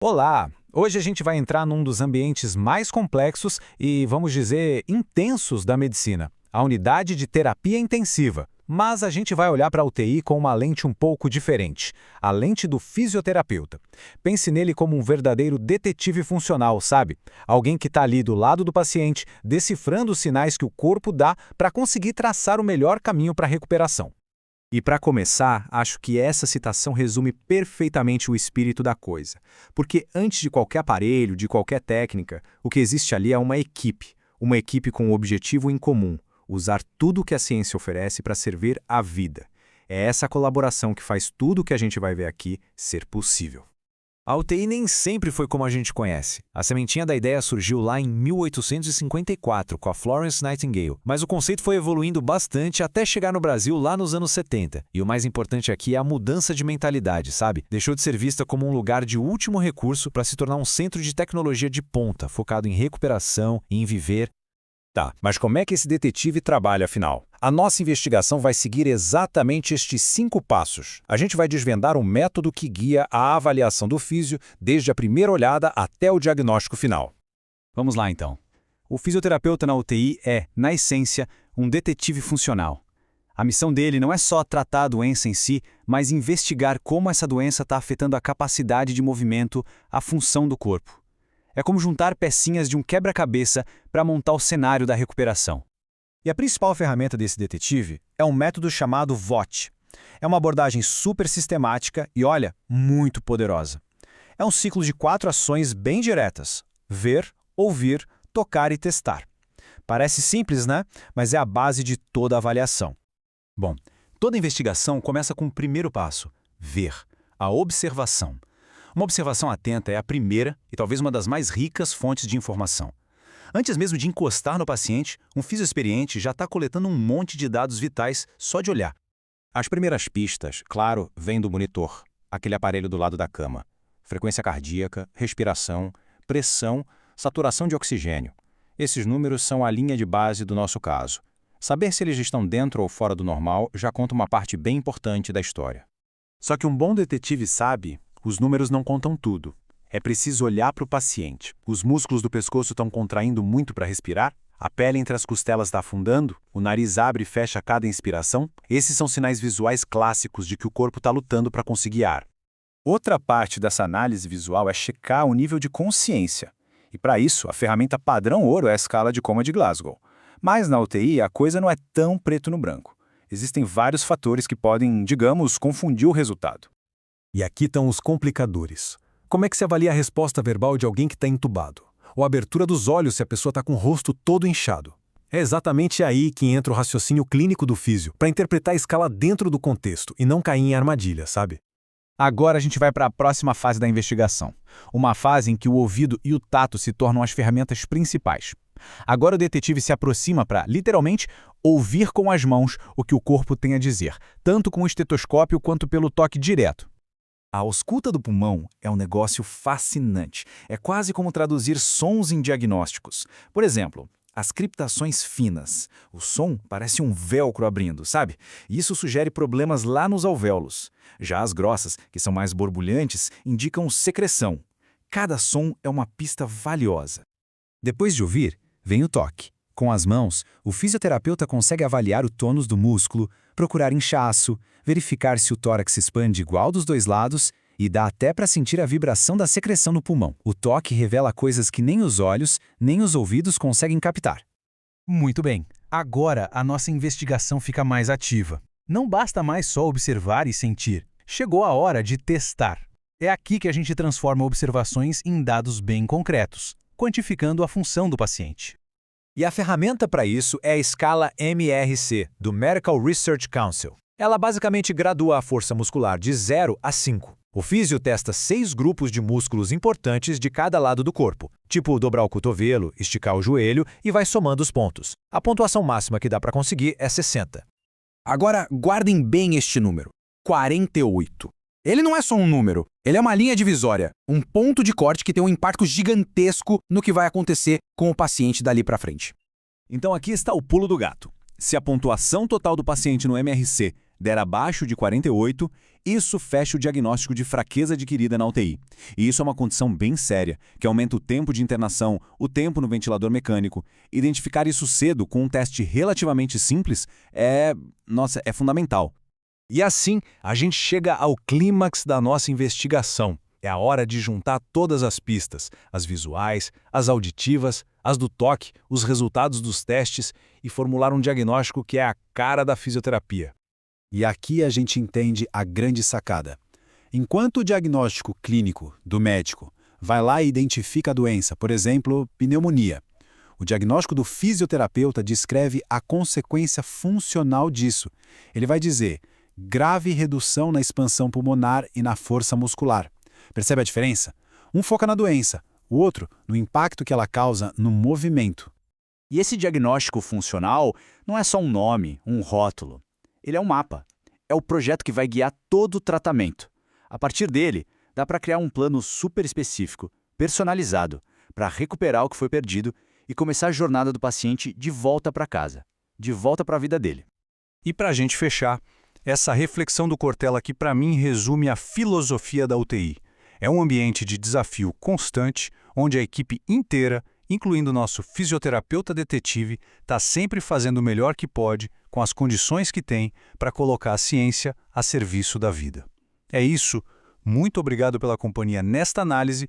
Olá! Hoje a gente vai entrar num dos ambientes mais complexos e, vamos dizer, intensos da medicina, a unidade de terapia intensiva. Mas a gente vai olhar para a UTI com uma lente um pouco diferente, a lente do fisioterapeuta. Pense nele como um verdadeiro detetive funcional, sabe? Alguém que está ali do lado do paciente, decifrando os sinais que o corpo dá para conseguir traçar o melhor caminho para a recuperação. E para começar, acho que essa citação resume perfeitamente o espírito da coisa. Porque antes de qualquer aparelho, de qualquer técnica, o que existe ali é uma equipe com um objetivo em comum: usar tudo o que a ciência oferece para servir à vida. É essa colaboração que faz tudo o que a gente vai ver aqui ser possível. A UTI nem sempre foi como a gente conhece. A sementinha da ideia surgiu lá em 1854, com a Florence Nightingale, mas o conceito foi evoluindo bastante até chegar no Brasil lá nos anos 70. E o mais importante aqui é a mudança de mentalidade, sabe? Deixou de ser vista como um lugar de último recurso para se tornar um centro de tecnologia de ponta, focado em recuperação e em viver. Tá, mas como é que esse detetive trabalha, afinal? A nossa investigação vai seguir exatamente estes 5 passos. A gente vai desvendar um método que guia a avaliação do físio desde a primeira olhada até o diagnóstico final. Vamos lá, então. O fisioterapeuta na UTI é, na essência, um detetive funcional. A missão dele não é só tratar a doença em si, mas investigar como essa doença está afetando a capacidade de movimento, a função do corpo. É como juntar pecinhas de um quebra-cabeça para montar o cenário da recuperação. E a principal ferramenta desse detetive é um método chamado VOT. É uma abordagem super sistemática e, olha, muito poderosa. É um ciclo de 4 ações bem diretas: ver, ouvir, tocar e testar. Parece simples, né? Mas é a base de toda a avaliação. Bom, toda investigação começa com o primeiro passo: ver, a observação. Uma observação atenta é a primeira e talvez uma das mais ricas fontes de informação. Antes mesmo de encostar no paciente, um fisio experiente já está coletando um monte de dados vitais só de olhar. As primeiras pistas, claro, vêm do monitor, aquele aparelho do lado da cama. Frequência cardíaca, respiração, pressão, saturação de oxigênio. Esses números são a linha de base do nosso caso. Saber se eles estão dentro ou fora do normal já conta uma parte bem importante da história. Só que um bom detetive sabe, os números não contam tudo. É preciso olhar para o paciente. Os músculos do pescoço estão contraindo muito para respirar? A pele entre as costelas está afundando? O nariz abre e fecha a cada inspiração? Esses são sinais visuais clássicos de que o corpo está lutando para conseguir ar. Outra parte dessa análise visual é checar o nível de consciência. E para isso, a ferramenta padrão ouro é a escala de coma de Glasgow. Mas na UTI, a coisa não é tão preto no branco. Existem vários fatores que podem, digamos, confundir o resultado. E aqui estão os complicadores. Como é que se avalia a resposta verbal de alguém que está entubado? Ou a abertura dos olhos se a pessoa está com o rosto todo inchado? É exatamente aí que entra o raciocínio clínico do físio, para interpretar a escala dentro do contexto e não cair em armadilha, sabe? Agora a gente vai para a próxima fase da investigação. Uma fase em que o ouvido e o tato se tornam as ferramentas principais. Agora o detetive se aproxima para, literalmente, ouvir com as mãos o que o corpo tem a dizer, tanto com o estetoscópio quanto pelo toque direto. A ausculta do pulmão é um negócio fascinante. É quase como traduzir sons em diagnósticos. Por exemplo, as criptações finas. O som parece um velcro abrindo, sabe? Isso sugere problemas lá nos alvéolos. Já as grossas, que são mais borbulhantes, indicam secreção. Cada som é uma pista valiosa. Depois de ouvir, vem o toque. Com as mãos, o fisioterapeuta consegue avaliar o tônus do músculo, procurar inchaço, verificar se o tórax se expande igual dos dois lados e dá até para sentir a vibração da secreção no pulmão. O toque revela coisas que nem os olhos, nem os ouvidos conseguem captar. Muito bem. Agora a nossa investigação fica mais ativa. Não basta mais só observar e sentir. Chegou a hora de testar. É aqui que a gente transforma observações em dados bem concretos, quantificando a função do paciente. E a ferramenta para isso é a escala MRC, do Medical Research Council. Ela basicamente gradua a força muscular de 0 a 5. O físio testa 6 grupos de músculos importantes de cada lado do corpo, tipo dobrar o cotovelo, esticar o joelho e vai somando os pontos. A pontuação máxima que dá para conseguir é 60. Agora, guardem bem este número: 48. Ele não é só um número, ele é uma linha divisória, um ponto de corte que tem um impacto gigantesco no que vai acontecer com o paciente dali para frente. Então aqui está o pulo do gato. Se a pontuação total do paciente no MRC Der abaixo de 48, isso fecha o diagnóstico de fraqueza adquirida na UTI. E isso é uma condição bem séria, que aumenta o tempo de internação, o tempo no ventilador mecânico. Identificar isso cedo com um teste relativamente simples é fundamental. E assim, a gente chega ao clímax da nossa investigação. É a hora de juntar todas as pistas, as visuais, as auditivas, as do toque, os resultados dos testes e formular um diagnóstico que é a cara da fisioterapia. E aqui a gente entende a grande sacada. Enquanto o diagnóstico clínico do médico vai lá e identifica a doença, por exemplo, pneumonia, o diagnóstico do fisioterapeuta descreve a consequência funcional disso. Ele vai dizer grave redução na expansão pulmonar e na força muscular. Percebe a diferença? Um foca na doença, o outro no impacto que ela causa no movimento. E esse diagnóstico funcional não é só um nome, um rótulo. Ele é um mapa. É o projeto que vai guiar todo o tratamento. A partir dele, dá para criar um plano super específico, personalizado, para recuperar o que foi perdido e começar a jornada do paciente de volta para casa, de volta para a vida dele. E para a gente fechar, essa reflexão do Cortella aqui para mim resume a filosofia da UTI. É um ambiente de desafio constante, onde a equipe inteira, incluindo o nosso fisioterapeuta detetive, está sempre fazendo o melhor que pode, com as condições que tem, para colocar a ciência a serviço da vida. É isso. Muito obrigado pela companhia nesta análise